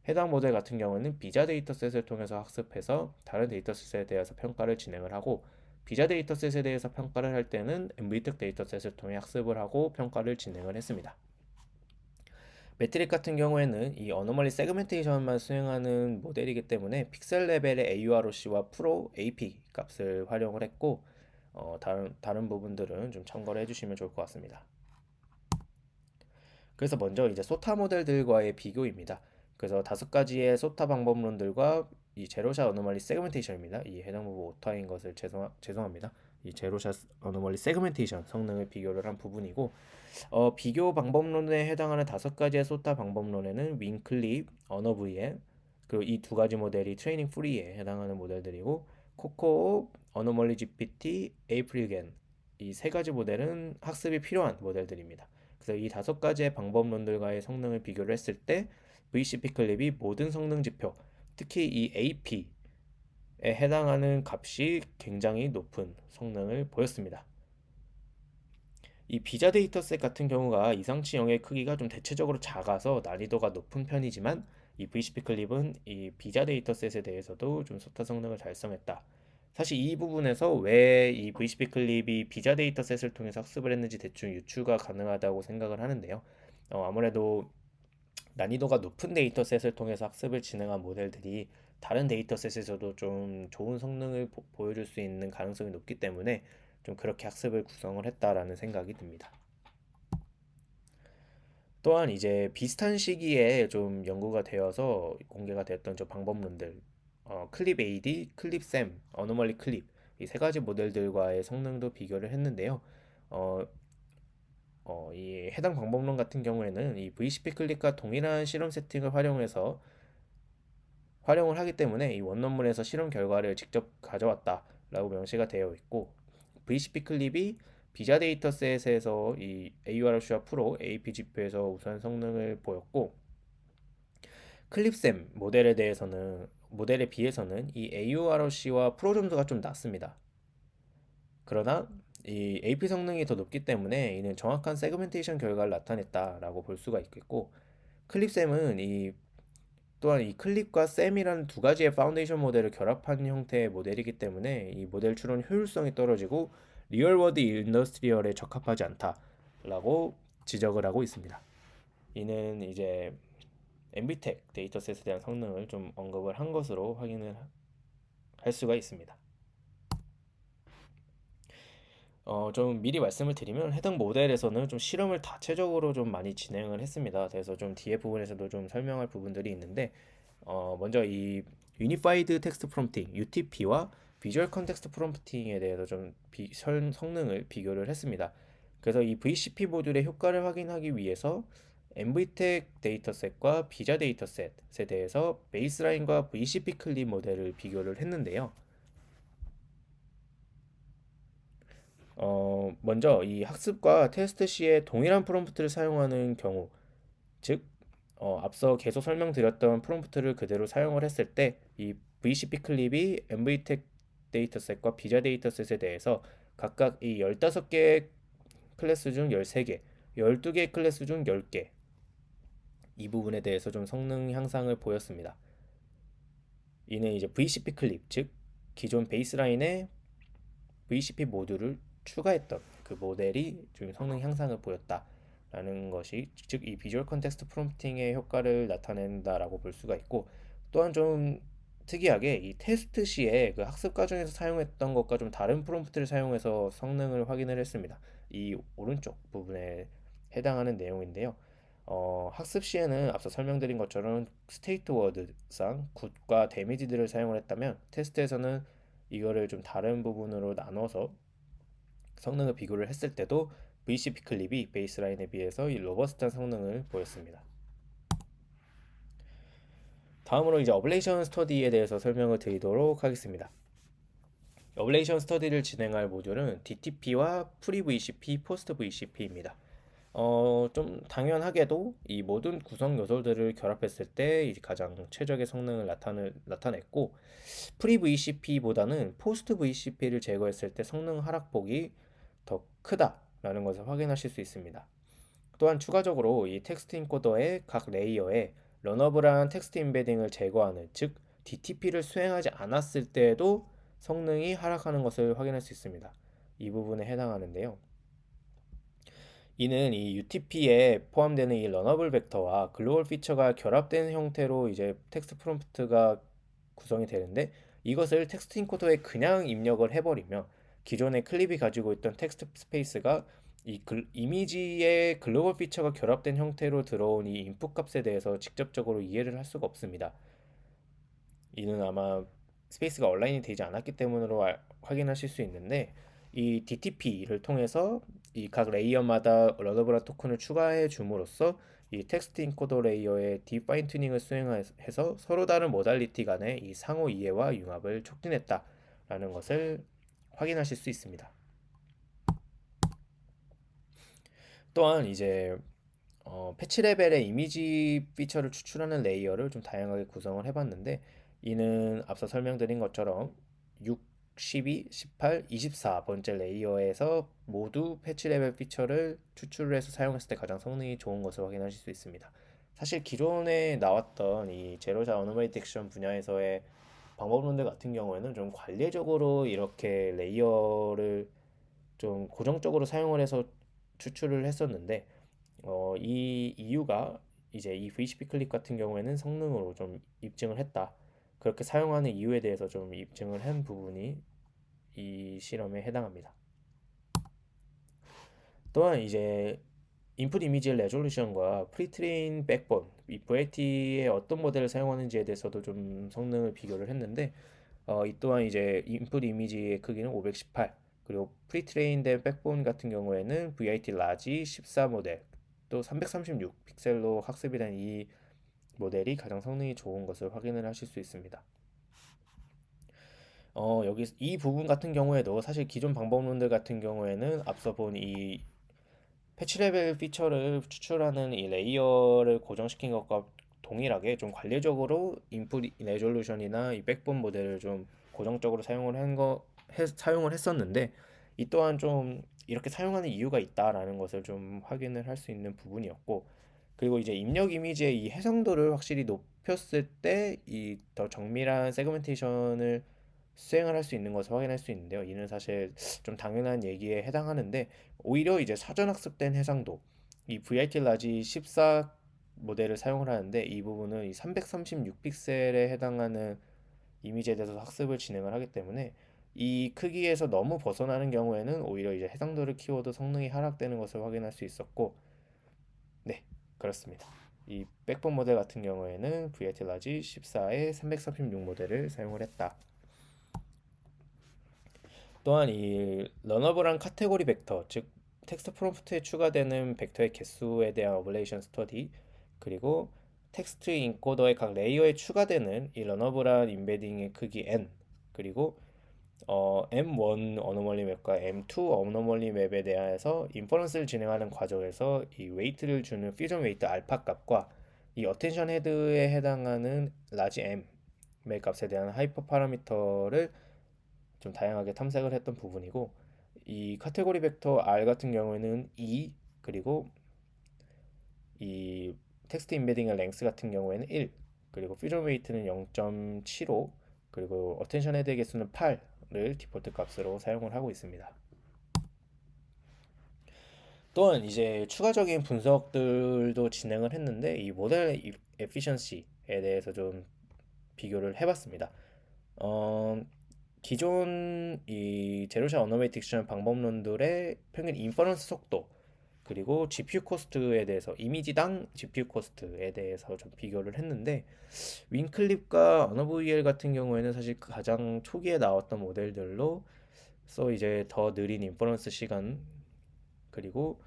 해당 모델 같은 경우는 비자 데이터셋을 통해서 학습해서 다른 데이터셋에 대해서 평가를 진행을 하고, 비자 데이터셋에 대해서 평가를 할 때는 MV특 데이터셋을 통해 학습을 하고 평가를 진행을 했습니다. 매트릭 같은 경우에는 이 어노멀리 세그멘테이션만 수행하는 모델이기 때문에 픽셀 레벨의 AUROC와 프로 AP 값을 활용을 했고, 다른 부분들은 좀 참고를 해주시면 좋을 것 같습니다. 그래서 먼저 이제 소타 모델들과의 비교입니다. 그래서 다섯 가지의 소타 방법론들과 이 제로샷 어노멀리 세그멘테이션입니다. 이 해당 부분 오타인 것을 죄송합니다. 이 제로샷 어노멀리 세그멘테이션 성능을 비교를 한 부분이고, 비교 방법론에 해당하는 다섯 가지의 소타 방법론에는 윙클립, 언어VM, 그리고 이 두 가지 모델이 트레이닝 프리에 해당하는 모델들이고, 코코, 어노멀리 GPT, 에이프리겐, 이 세 가지 모델은 학습이 필요한 모델들입니다. 그래서 이 다섯 가지의 방법론들과의 성능을 비교를 했을 때 VCP 클립이 모든 성능 지표, 특히 이 AP에 해당하는 값이 굉장히 높은 성능을 보였습니다. 이 비자 데이터셋 같은 경우가 이상치 영의 크기가 좀 대체적으로 작아서 난이도가 높은 편이지만, 이 VCP 클립은 이 비자 데이터셋에 대해서도 좀 소타 성능을 달성했다. 사실 이 부분에서 왜 이 VCP 클립이 비자 데이터셋을 통해서 학습을 했는지 대충 유추가 가능하다고 생각을 하는데요. 아무래도 난이도가 높은 데이터셋을 통해서 학습을 진행한 모델들이 다른 데이터셋에서도 좀 좋은 성능을 보여줄 수 있는 가능성이 높기 때문에 좀 그렇게 학습을 구성을 했다라는 생각이 듭니다. 또한 이제 비슷한 시기에 좀 연구가 되어서 공개가 되었던 저 방법론들, 클립 AD, 클립 샘, 어노멀리 클립 이 세 가지 모델들과의 성능도 비교를 했는데요. 어, 이 해당 방법론 같은 경우에는 이 VCP 클립과 동일한 실험 세팅을 활용을 하기 때문에 이 원론문에서 실험 결과를 직접 가져왔다라고 명시가 되어 있고, VCP 클립이 비자 데이터셋에서 이 AURC와 프로 APGP에서 우수한 성능을 보였고, 클립샘 모델에 비해서는 이 AURC와 프로 점수가 좀 낮습니다. 그러나 이 AP 성능이 더 높기 때문에 이는 정확한 세그멘테이션 결과를 나타냈다라고 볼 수가 있겠고, 클립샘은 또한 이 클립과 샘이라는 두 가지의 파운데이션 모델을 결합한 형태의 모델이기 때문에 이 모델 추론 효율성이 떨어지고 리얼워드 인더스트리얼에 적합하지 않다라고 지적을 하고 있습니다. 이는 이제 엔비텍 데이터셋에 대한 성능을 좀 언급을 한 것으로 확인을 할 수가 있습니다. 좀 미리 말씀을 드리면 해당 모델에서는 좀 실험을 다체적으로 좀 많이 진행을 했습니다. 그래서 좀 뒤에 부분에서도 좀 설명할 부분들이 있는데, 먼저 이 유니파이드 텍스트 프롬프팅 UTP와 비주얼 컨텍스트 프롬프팅에 대해서 좀 성능을 비교를 했습니다. 그래서 이 VCP 모듈의 효과를 확인하기 위해서 MVTech 데이터셋과 비자 데이터셋에 대해서 베이스라인과 VCP 클립 모델을 비교를 했는데요. 먼저 이 학습과 테스트 시에 동일한 프롬프트를 사용하는 경우, 즉, 앞서 계속 설명드렸던 프롬프트를 그대로 사용을 했을 때, 이 VCP 클립이 MVTech 데이터셋과 비자 데이터셋에 대해서 각각 이 15개 클래스 중 13개, 12개 클래스 중 10개, 이 부분에 대해서 좀 성능 향상을 보였습니다. 이는 이제 VCP 클립, 즉, 기존 베이스라인에 VCP 모듈을 추가했던 그 모델이 좀 성능 향상을 보였다라는 것이, 즉 이 비주얼 컨텍스트 프롬프팅의 효과를 나타낸다라고 볼 수가 있고, 또한 좀 특이하게 이 테스트 시에 그 학습 과정에서 사용했던 것과 좀 다른 프롬프트를 사용해서 성능을 확인을 했습니다. 이 오른쪽 부분에 해당하는 내용인데요. 학습 시에는 앞서 설명드린 것처럼 스테이트 워드상 굿과 데미지들을 사용을 했다면, 테스트에서는 이거를 좀 다른 부분으로 나눠서 성능을 비교를 했을 때도 VCP 클립이 베이스라인에 비해서 이 로버스트한 성능을 보였습니다. 다음으로 이제 어블레이션 스터디에 대해서 설명을 드리도록 하겠습니다. 어블레이션 스터디를 진행할 모듈은 DTP와 프리 VCP, 포스트 VCP입니다. 좀 당연하게도 이 모든 구성 요소들을 결합했을 때 가장 최적의 성능을 나타냈고, 프리 VCP보다는 포스트 VCP를 제거했을 때 성능 하락폭이 더 크다라는 것을 확인하실 수 있습니다. 또한 추가적으로 이 텍스트 인코더의 각 레이어에 러너블한 텍스트 임베딩을 제거하는, 즉 DTP를 수행하지 않았을 때에도 성능이 하락하는 것을 확인할 수 있습니다. 이 부분에 해당하는데요. 이는 이 UTP에 포함되는 이 러너블 벡터와 글로벌 피처가 결합된 형태로 이제 텍스트 프롬프트가 구성이 되는데, 이것을 텍스트 인코더에 그냥 입력을 해버리면 기존의 클립이 가지고 있던 텍스트 스페이스가 이미지의 글로벌 피처가 결합된 형태로 들어온 이 인풋 값에 대해서 직접적으로 이해를 할 수가 없습니다. 이는 아마 스페이스가 온라인이 되지 않았기 때문으로 확인하실 수 있는데, 이 DTP를 통해서 이 각 레이어마다 러더블한 토큰을 추가해 줌으로써 이 텍스트 인코더 레이어의 디파인 튜닝을 수행해서 서로 다른 모달리티 간의 이 상호 이해와 융합을 촉진했다라는 것을 확인하실 수 있습니다. 또한 이제 패치 레벨의 이미지 피처를 추출하는 레이어를 좀 다양하게 구성을 해봤는데, 이는 앞서 설명드린 것처럼 6, 12, 18, 24번째 레이어에서 모두 패치 레벨 피처를 추출을 해서 사용했을 때 가장 성능이 좋은 것을 확인하실 수 있습니다. 사실 기존에 나왔던 이 제로자 어노멀리 딕션 분야에서의 방법론들 같은 경우에는 좀 관례적으로 이렇게 레이어를 좀 고정적으로 사용을 해서 추출을 했었는데, 이 이유가 이제 이 VCP 클립 같은 경우에는 성능으로 좀 입증을 했다. 그렇게 사용하는 이유에 대해서 좀 입증을 한 부분이 이 실험에 해당합니다. 또한 이제 인풋 이미지 레졸루션과 프리트레인 백본, 이 VLT의 어떤 모델을 사용하는지에 대해서도 좀 성능을 비교를 했는데 이 또한 이제 인풋 이미지의 크기는 518, 그리고 프리트레인된 백본 같은 경우에는 VIT 라지 14 모델, 또 336 픽셀로 학습이 된 이 모델이 가장 성능이 좋은 것을 확인을 하실 수 있습니다. 여기 이 부분 같은 경우에도 사실 기존 방법론들 같은 경우에는 앞서 본 이 패치 레벨 피처를 추출하는 이 레이어를 고정시킨 것과 동일하게 좀 관리적으로 인풋 레졸루션이나 이 백본 모델을 좀 고정적으로 사용을 했었는데 이 또한 좀 이렇게 사용하는 이유가 있다라는 것을 좀 확인을 할 수 있는 부분이었고, 그리고 이제 입력 이미지의 이 해상도를 확실히 높였을 때 이 더 정밀한 세그멘테이션을 수행을 할 수 있는 것을 확인할 수 있는데요. 이는 사실 좀 당연한 얘기에 해당하는데 오히려 이제 사전 학습된 해상도, 이 VIT 라지 14 모델을 사용을 하는데 이 부분은 이 336 픽셀에 해당하는 이미지에 대해서 학습을 진행을 하기 때문에 이 크기에서 너무 벗어나는 경우에는 오히려 이제 해상도를 키워도 성능이 하락되는 것을 확인할 수 있었고, 네, 그렇습니다. 이 백본 모델 같은 경우에는 VIT 라지 14의 336 모델을 사용을 했다. 또한 이 러너블한 카테고리 벡터, 즉 텍스트 프롬프트에 추가되는 벡터의 개수에 대한 어블레이션 스터디, 그리고 텍스트 인코더의 각 레이어에 추가되는 이 러너블한 인베딩의 크기 n, 그리고 M1 어노멀리 맵과 M2 어노멀리 맵에 대해서 인퍼런스를 진행하는 과정에서 이 웨이트를 주는 퓨전 웨이트 알파 값과 이 어텐션 헤드에 해당하는 라지 M의 값에 대한 하이퍼 파라미터를 좀 다양하게 탐색을 했던 부분이고, 이 카테고리 벡터 R 같은 경우에는 2, 그리고 이 텍스트 인베딩의 랭스 같은 경우에는 1, 그리고 퓨전 웨이트는 0.75, 그리고 어텐션 헤드의 개수는 8을 디폴트 값으로 사용을 하고 있습니다. 또한 이제 추가적인 분석들도 진행을 했는데 이 모델 에피션시에 대해서 좀 비교를 해봤습니다. 어, 기존 이 제로샷 어노메이틱션 방법론들의 평균 인퍼런스 속도, 그리고 GPU 코스트에 대해서 이미지당 GPU 코스트에 대해서 좀 비교를 했는데 윈클립과 어너브이엘 같은 경우에는 사실 가장 초기에 나왔던 모델들로 이제 더 느린 인퍼런스 시간, 그리고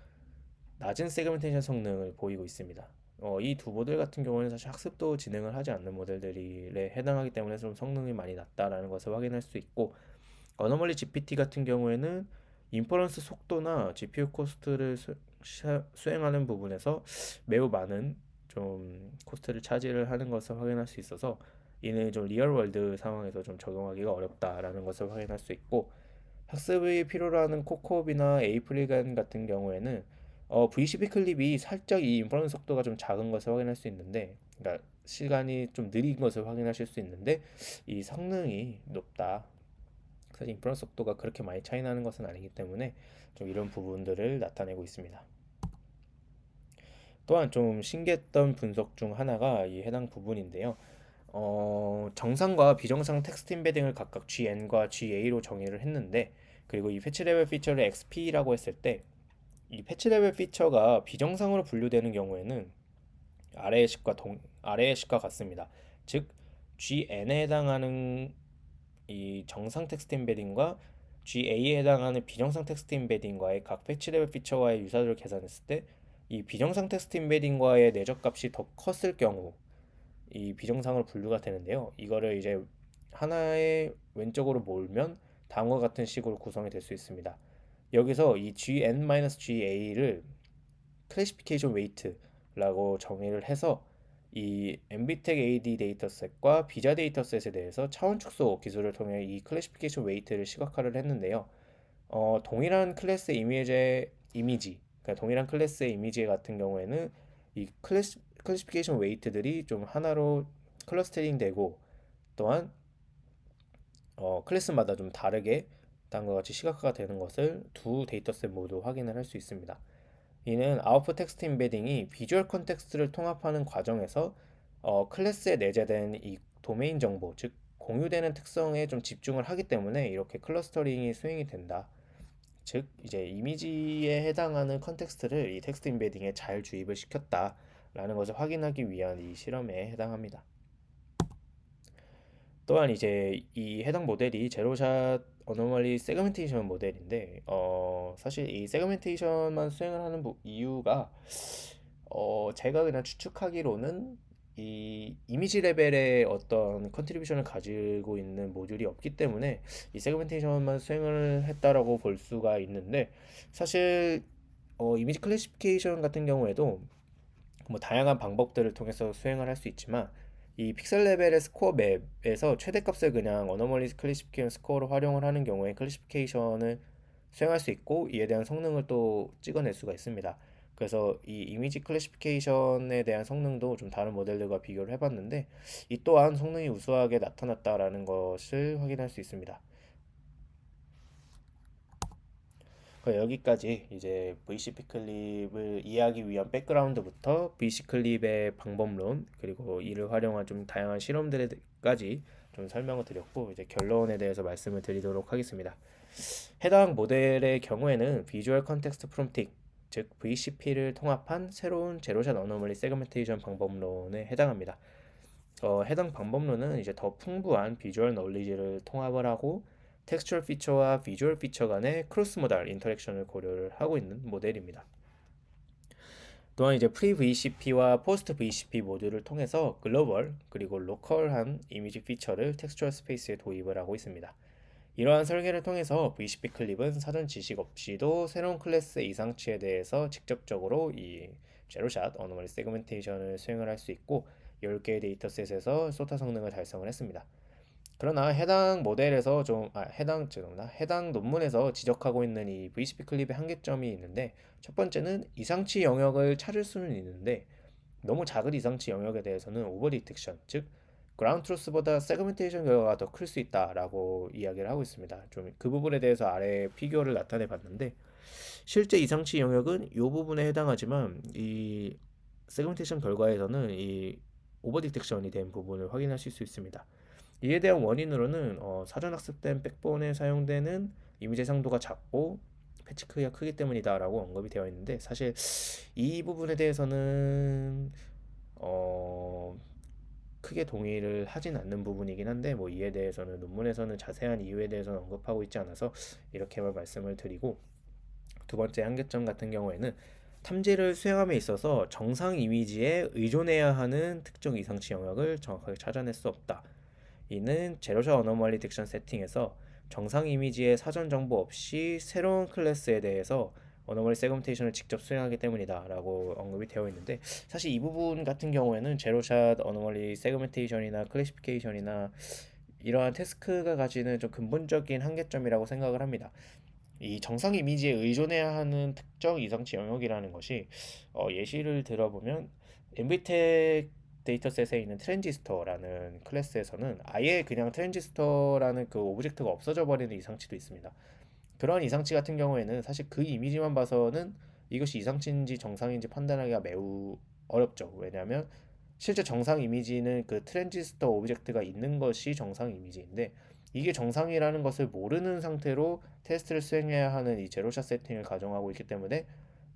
낮은 세그멘테이션 성능을 보이고 있습니다. 이 두 모델 같은 경우는 사실 학습도 진행을 하지 않는 모델들에 해당하기 때문에 좀 성능이 많이 낮다라는 것을 확인할 수 있고, 어너멀리 GPT 같은 경우에는 인퍼런스 속도나 GPU 코스트를 수행하는 부분에서 매우 많은 좀 코스트를 차지를 하는 것을 확인할 수 있어서 이는 좀 리얼 월드 상황에서 좀 적용하기가 어렵다라는 것을 확인할 수 있고, 학습이 필요로 하는 코코업이나 에이프리간 같은 경우에는 VCP 클립이 살짝 이 인퍼런스 속도가 좀 작은 것을 확인할 수 있는데, 그러니까 시간이 좀 느린 것을 확인하실 수 있는데 이 성능이 높다. 사실 인퍼런스 속도가 그렇게 많이 차이 나는 것은 아니기 때문에 좀 이런 부분들을 나타내고 있습니다. 또한 좀 신기했던 분석 중 하나가 이 해당 부분인데요. 정상과 비정상 텍스트 인베딩을 각각 GN과 GA로 정의를 했는데, 그리고 이 패치 레벨 피처를 XP라고 했을 때 이 패치 레벨 피처가 비정상으로 분류되는 경우에는 아래의 식과 같습니다. 즉 GN에 해당하는 이 정상 텍스트 인베딩과 GA에 해당하는 비정상 텍스트 인베딩과의 각 패치 레벨 피처와의 유사도를 계산했을 때 이 비정상 텍스트 인베딩과의 내적 값이 더 컸을 경우 이 비정상으로 분류가 되는데요. 이거를 이제 하나의 왼쪽으로 몰면 다음과 같은 식으로 구성이 될 수 있습니다. 여기서 이 GN-GA를 클래시피케이션 웨이트라고 정의를 해서 이 MBTech AD 데이터셋과 비자 데이터셋에 대해서 차원 축소 기술을 통해 이 클래시피케이션 웨이트를 시각화를 했는데요. 동일한 클래스의 그러니까 동일한 클래스의 이미지 같은 경우에는 이 클래시피케이션 웨이트들이 좀 하나로 클러스터링 되고, 또한 클래스마다 좀 다르게 다음과 같이 시각화가 되는 것을 두 데이터셋 모두 확인을 할 수 있습니다. 이는 아웃풋 텍스트 인베딩이 비주얼 컨텍스트를 통합하는 과정에서 클래스에 내재된 이 도메인 정보, 즉 공유되는 특성에 좀 집중을 하기 때문에 이렇게 클러스터링이 수행이 된다. 즉 이제 이미지에 해당하는 컨텍스트를 이 텍스트 인베딩에 잘 주입을 시켰다라는 것을 확인하기 위한 이 실험에 해당합니다. 또한 이제 이 해당 모델이 제로샷 어노멀리 세그멘테이션 모델인데 사실 이 세그멘테이션만 수행을 하는 이유가 제가 그냥 추측하기로는 이 이미지 레벨의 어떤 컨트리뷰션을 가지고 있는 모듈이 없기 때문에 이 세그멘테이션만 수행을 했다라고 볼 수가 있는데 사실 이미지 클래시피케이션 같은 경우에도 뭐 다양한 방법들을 통해서 수행을 할 수 있지만 이 픽셀 레벨의 스코어 맵에서 최대값을 그냥 어노멀리 클래시피케이션 스코어로 활용을 하는 경우에 클래시피케이션을 수행할 수 있고 이에 대한 성능을 또 찍어낼 수가 있습니다. 그래서 이 이미지 클래시피케이션에 대한 성능도 좀 다른 모델들과 비교를 해봤는데 이 또한 성능이 우수하게 나타났다라는 것을 확인할 수 있습니다. 여기까지 이제 VCP 클립을 이해하기 위한 백그라운드부터 VC 클립의 방법론 그리고 이를 활용한 좀 다양한 실험들까지 좀 설명을 드렸고 이제 결론에 대해서 말씀을 드리도록 하겠습니다. 해당 모델의 경우에는 비주얼 컨텍스트 프롬프팅 즉 VCP를 통합한 새로운 제로샷 어노멀리 세그멘테이션 방법론에 해당합니다. 해당 방법론은 이제 더 풍부한 비주얼 널리지를 통합을 하고 텍스처럴 피처와 비주얼 피처 간의 크로스 모달 인터랙션을 고려를 하고 있는 모델입니다. 또한 이제 프리 VCP와 포스트 VCP 모듈을 통해서 글로벌 그리고 로컬한 이미지 피처를 텍스처럴 스페이스에 도입을 하고 있습니다. 이러한 설계를 통해서 VCP 클립은 사전 지식 없이도 새로운 클래스의 이상치에 대해서 직접적으로 이 제로샷 어노멀리 세그멘테이션을 수행을 할 수 있고 10개의 데이터셋에서 소타 성능을 달성을 했습니다. 그러나 해당 모델에서 해당 논문에서 지적하고 있는 이 VCP 클립의 한계점이 있는데 첫 번째는 이상치 영역을 찾을 수는 있는데 너무 작은 이상치 영역에 대해서는 오버 디텍션 즉 그라운드 트루스보다 세그멘테이션 결과가 더 클 수 있다라고 이야기를 하고 있습니다. 좀 그 부분에 대해서 아래 피규어를 나타내 봤는데 실제 이상치 영역은 이 부분에 해당하지만 이 세그멘테이션 결과에서는 이 오버 디텍션이 된 부분을 확인하실 수 있습니다. 이에 대한 원인으로는 사전 학습된 백본에 사용되는 이미지 상도가 작고 패치 크기가 크기 때문이다라고 언급이 되어 있는데 사실 이 부분에 대해서는 어, 크게 동의를 하진 않는 부분이긴 한데 뭐 이에 대해서는 논문에서는 자세한 이유에 대해서는 언급하고 있지 않아서 이렇게만 말씀을 드리고 두 번째 한계점 같은 경우에는 탐지를 수행함에 있어서 정상 이미지에 의존해야 하는 특정 이상치 영역을 정확하게 찾아낼 수 없다. 이는 제로샷 어노멀리 딕션 세팅에서 정상 이미지의 사전 정보 없이 새로운 클래스에 대해서 어노멀리 세그멘테이션을 직접 수행하기 때문이다 라고 언급이 되어 있는데 사실 이 부분 같은 경우에는 제로샷 어노멀리 세그멘테이션이나 클래시피케이션이나 이러한 태스크가 가지는 좀 근본적인 한계점이라고 생각을 합니다. 이 정상 이미지에 의존해야 하는 특정 이상치 영역이라는 것이 예시를 들어보면 엔비텍 데이터셋에 있는 트랜지스터라는 클래스에서는 아예 그냥 트랜지스터라는 그 오브젝트가 없어져 버리는 이상치도 있습니다. 그러한 이상치 같은 경우에는 사실 그 이미지만 봐서는 이것이 이상치인지 정상인지 판단하기가 매우 어렵죠. 왜냐하면 실제 정상 이미지는 그 트랜지스터 오브젝트가 있는 것이 정상 이미지인데 이게 정상이라는 것을 모르는 상태로 테스트를 수행해야 하는 이 제로샷 세팅을 가정하고 있기 때문에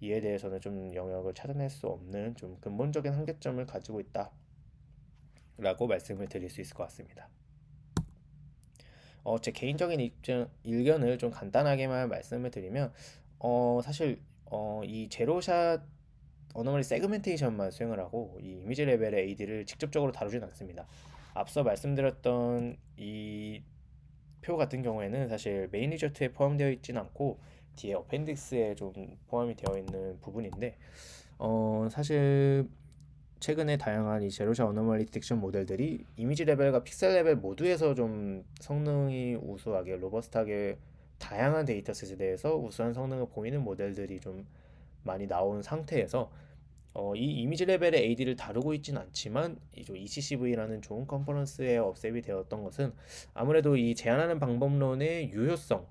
이에 대해서는 좀 영역을 찾아낼 수 없는 좀 근본적인 한계점을 가지고 있다라고 말씀을 드릴 수 있을 것 같습니다. 제 개인적인 의견을 좀 간단하게만 말씀을 드리면 사실 이 제로샷 어노멀리 세그멘테이션만 수행을 하고 이 이미지 레벨의 AD를 직접적으로 다루진 않습니다. 앞서 말씀드렸던 이 표 같은 경우에는 사실 메인 리저트에 포함되어 있진 않고 뒤에 어펜딕스에 좀 포함이 되어 있는 부분인데 사실 최근에 다양한 이 제로샷 어노멀리 디텍션 모델들이 이미지 레벨과 픽셀 레벨 모두에서 좀 성능이 우수하게 로버스트하게 다양한 데이터셋에 대해서 우수한 성능을 보이는 모델들이 좀 많이 나온 상태에서 이 이미지 레벨의 AD를 다루고 있진 않지만 이제 ECCV라는 좋은 컨퍼런스에 업셉이 되었던 것은 아무래도 이 제안하는 방법론의 유효성을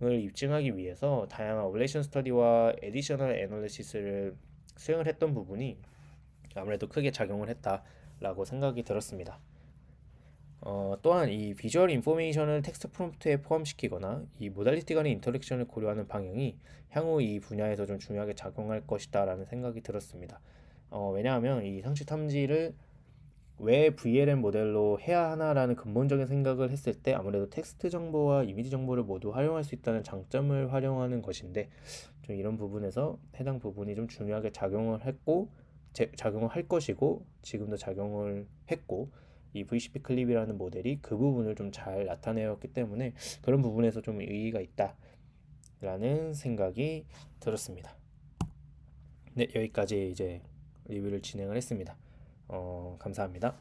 입증하기 위해서 다양한 오블레이션 스터디와 에디셔널 애널리시스를 수행을 했던 부분이 아무래도 크게 작용을 했다라고 생각이 들었습니다. 또한 이 비주얼 인포메이션을 텍스트 프롬프트에 포함시키거나 이 모달리티 간의 인터랙션을 고려하는 방향이 향후 이 분야에서 좀 중요하게 작용할 것이다라는 생각이 들었습니다. 왜냐하면 이 상시 탐지를 왜 VLM 모델로 해야 하나라는 근본적인 생각을 했을 때 아무래도 텍스트 정보와 이미지 정보를 모두 활용할 수 있다는 장점을 활용하는 것인데, 좀 이런 부분에서 해당 부분이 좀 중요하게 작용을 했고 작용을 할 것이고 지금도 작용을 했고, 이 VCP 클립이라는 모델이 그 부분을 좀 잘 나타내었기 때문에 그런 부분에서 좀 의의가 있다라는 생각이 들었습니다. 네, 여기까지 이제 리뷰를 진행을 했습니다. 감사합니다.